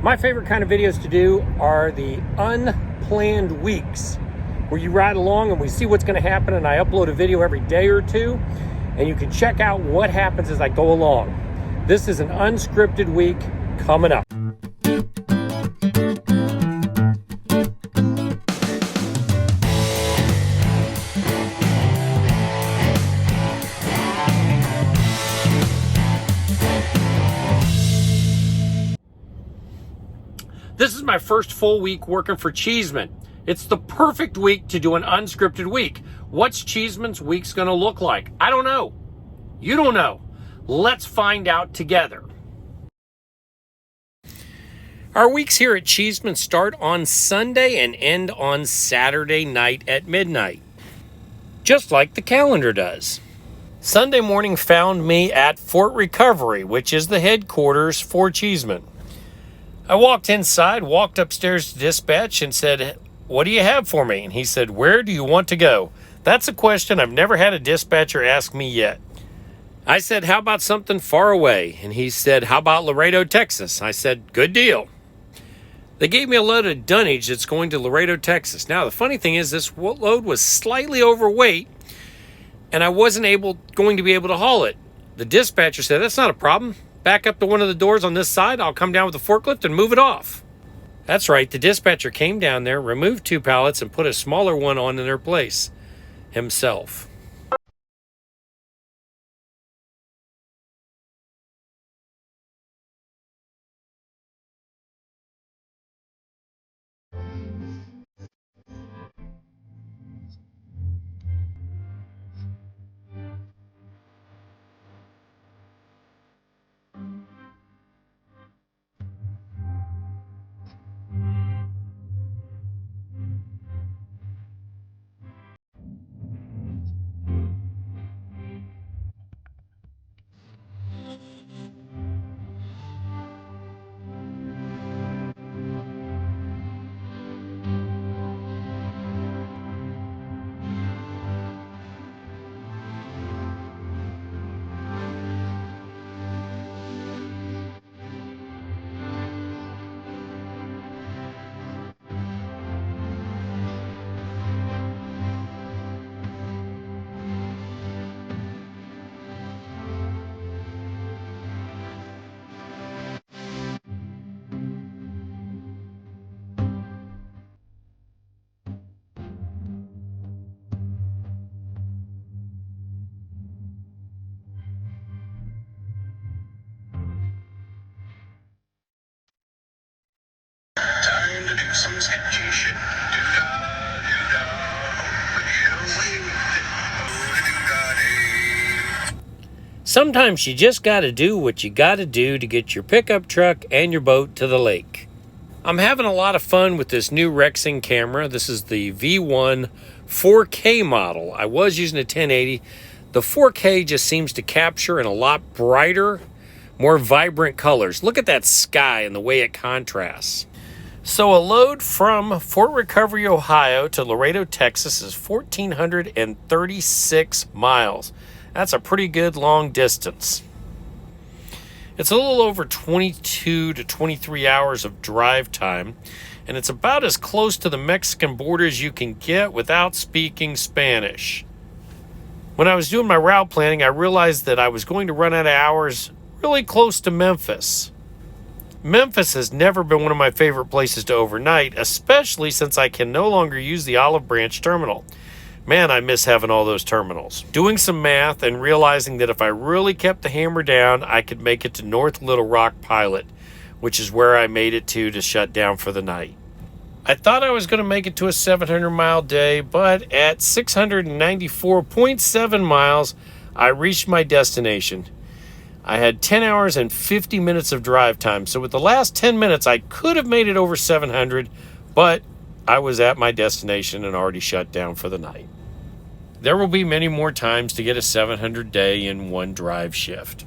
My favorite kind of videos to do are the unplanned weeks, where you ride along and we see what's going to happen, and I upload a video every day or two, and you can check out what happens as I go along. This is an unscripted week coming up. This is my first full week working for Cheeseman. It's the perfect week to do an unscripted week. What's Cheeseman's week's gonna look like? I don't know. You don't know. Let's find out together. Our weeks here at Cheeseman start on Sunday and end on Saturday night at midnight, just like the calendar does. Sunday morning found me at Fort Recovery, which is the headquarters for Cheeseman. I walked inside, walked upstairs to dispatch and said, "What do you have for me?" And he said, "Where do you want to go?" That's a question I've never had a dispatcher ask me yet. I said, "How about something far away?" And he said, "How about Laredo, Texas?" I said, "Good deal." They gave me a load of dunnage that's going to Laredo, Texas. Now, the funny thing is this load was slightly overweight, and I wasn't going to be able to haul it. The dispatcher said, "That's not a problem. Back up to one of the doors on this side. I'll come down with a forklift and move it off." That's right. The dispatcher came down there, removed 2 pallets, and put a smaller one on in their place himself. Time to do some sketchy shit. Do-da, do-da. Get away with it. Oh-da-do-da-day. Sometimes you just got to do what you got to do to get your pickup truck and your boat to the lake. I'm having a lot of fun with this new Rexing camera. This is the V1 4K model. I was using a 1080. The 4K just seems to capture in a lot brighter, more vibrant colors. Look at that sky and the way it contrasts. So a load from Fort Recovery, Ohio to Laredo, Texas is 1,436 miles. That's a pretty good long distance. It's a little over 22 to 23 hours of drive time, and it's about as close to the Mexican border as you can get without speaking Spanish. When I was doing my route planning, I realized that I was going to run out of hours really close to Memphis. Memphis has never been one of my favorite places to overnight, especially since I can no longer use the Olive Branch terminal. Man, I miss having all those terminals. Doing some math and realizing that if I really kept the hammer down, I could make it to North Little Rock Pilot, which is where I made it to shut down for the night. I thought I was going to make it to a 700-mile day, but at 694.7 miles, I reached my destination. I had 10 hours and 50 minutes of drive time, so with the last 10 minutes, I could have made it over 700, but I was at my destination and already shut down for the night. There will be many more times to get a 700 day in one drive shift.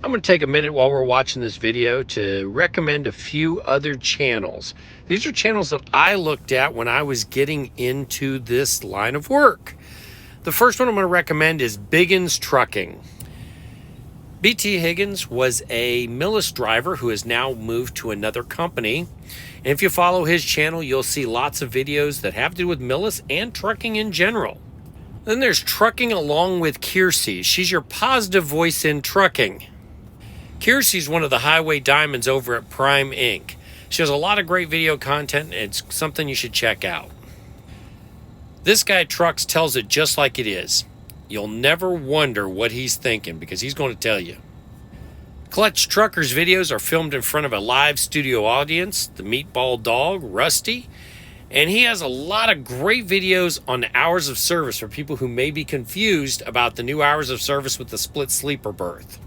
I'm going to take a minute while we're watching this video to recommend a few other channels. These are channels that I looked at when I was getting into this line of work. The first one I'm going to recommend is Biggins Trucking. BT Higgins was a Millis driver who has now moved to another company. And if you follow his channel, you'll see lots of videos that have to do with Millis and trucking in general. Then there's Trucking Along with Kiersey. She's your positive voice in trucking. Kiersey's one of the highway diamonds over at Prime Inc. She has a lot of great video content, and it's something you should check out. This guy trucks tells it just like it is. You'll never wonder what he's thinking because he's going to tell you. Clutch Truckers videos are filmed in front of a live studio audience, the Meatball Dog, Rusty, and he has a lot of great videos on the hours of service for people who may be confused about the new hours of service with the split sleeper berth.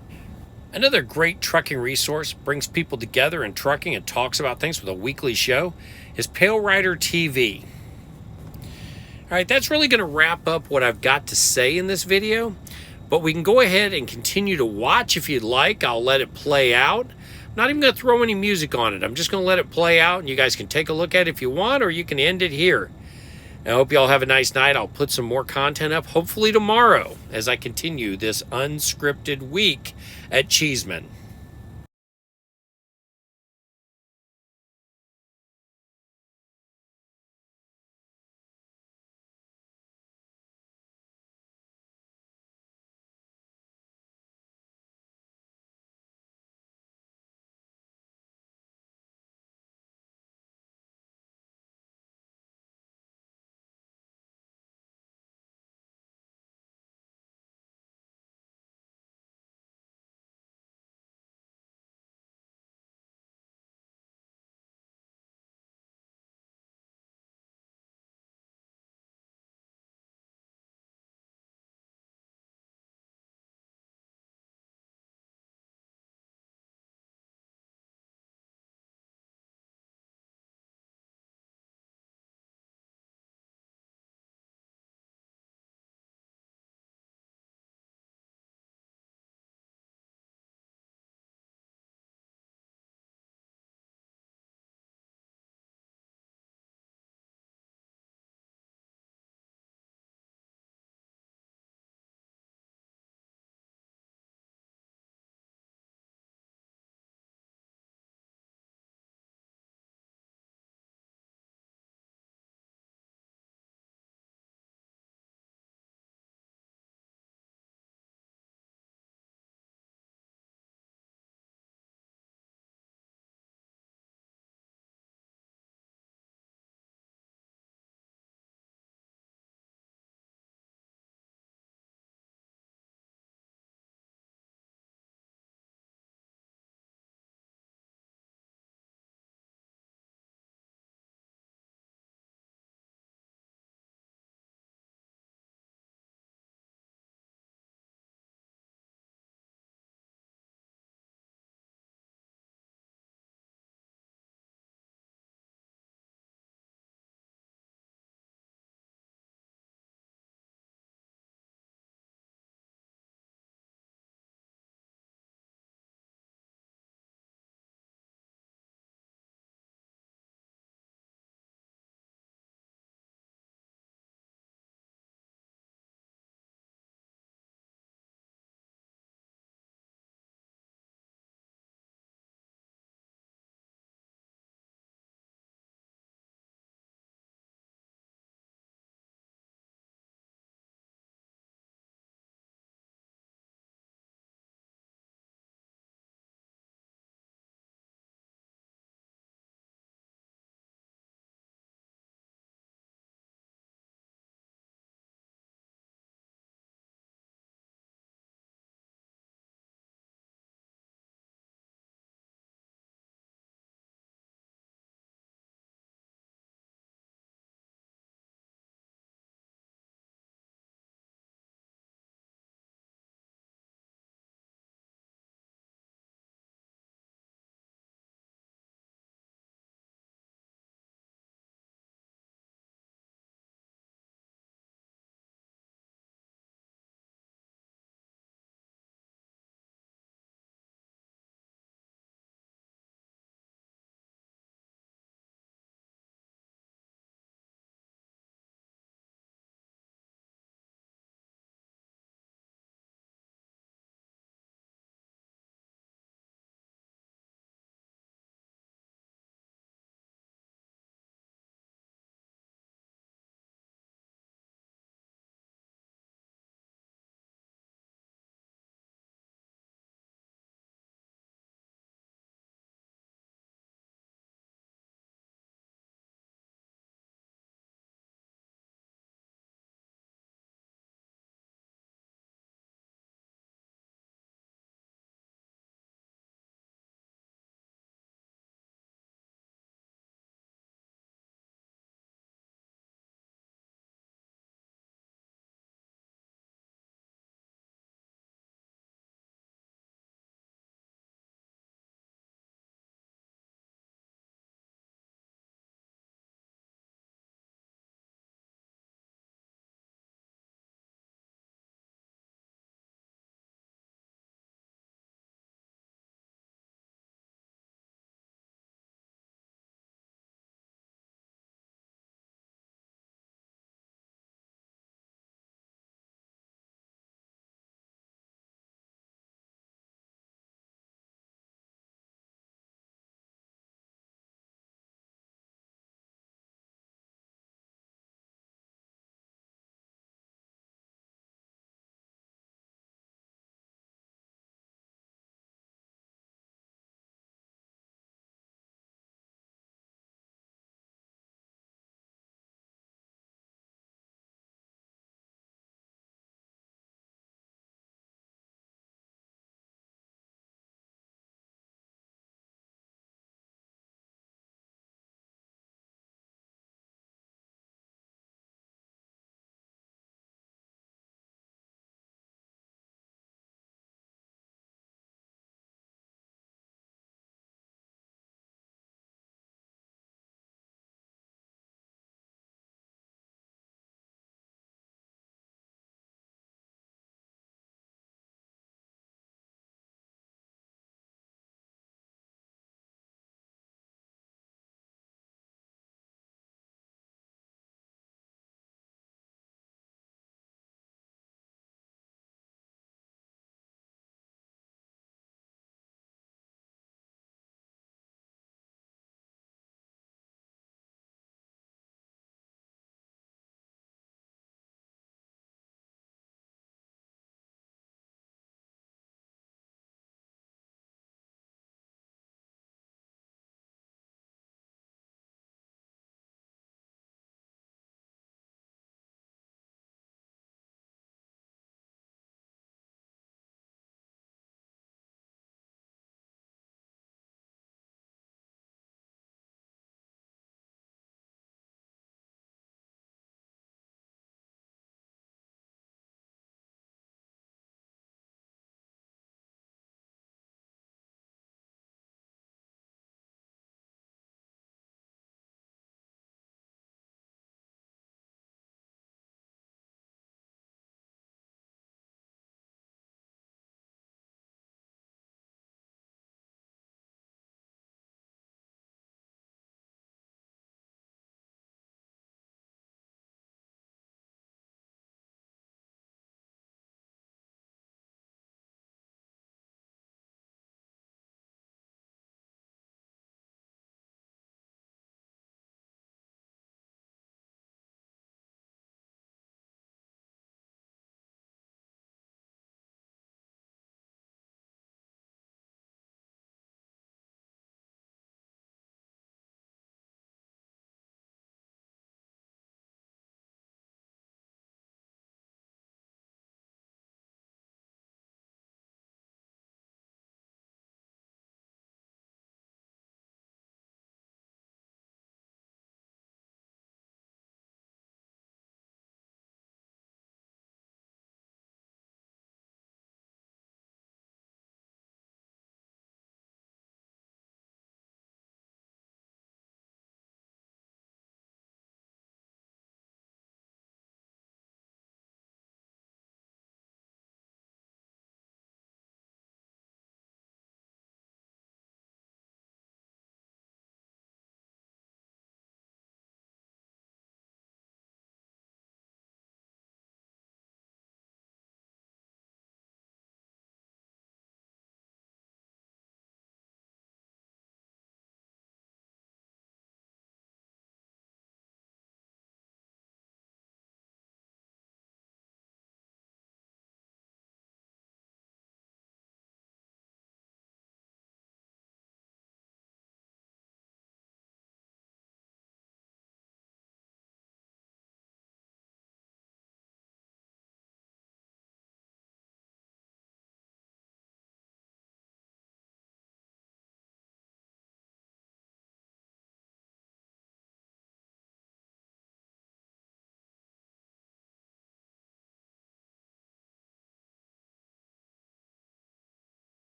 Another great trucking resource brings people together in trucking and talks about things with a weekly show is Pale Rider TV. All right, that's really going to wrap up what I've got to say in this video, but we can go ahead and continue to watch if you'd like. I'll let it play out. I'm not even going to throw any music on it. I'm just going to let it play out, and you guys can take a look at it if you want, or you can end it here. I hope you all have a nice night. I'll put some more content up, hopefully tomorrow, as I continue this unscripted week at Cheeseman.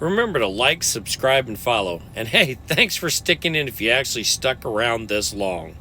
Remember to like, subscribe, and follow. And hey, thanks for sticking in if you actually stuck around this long.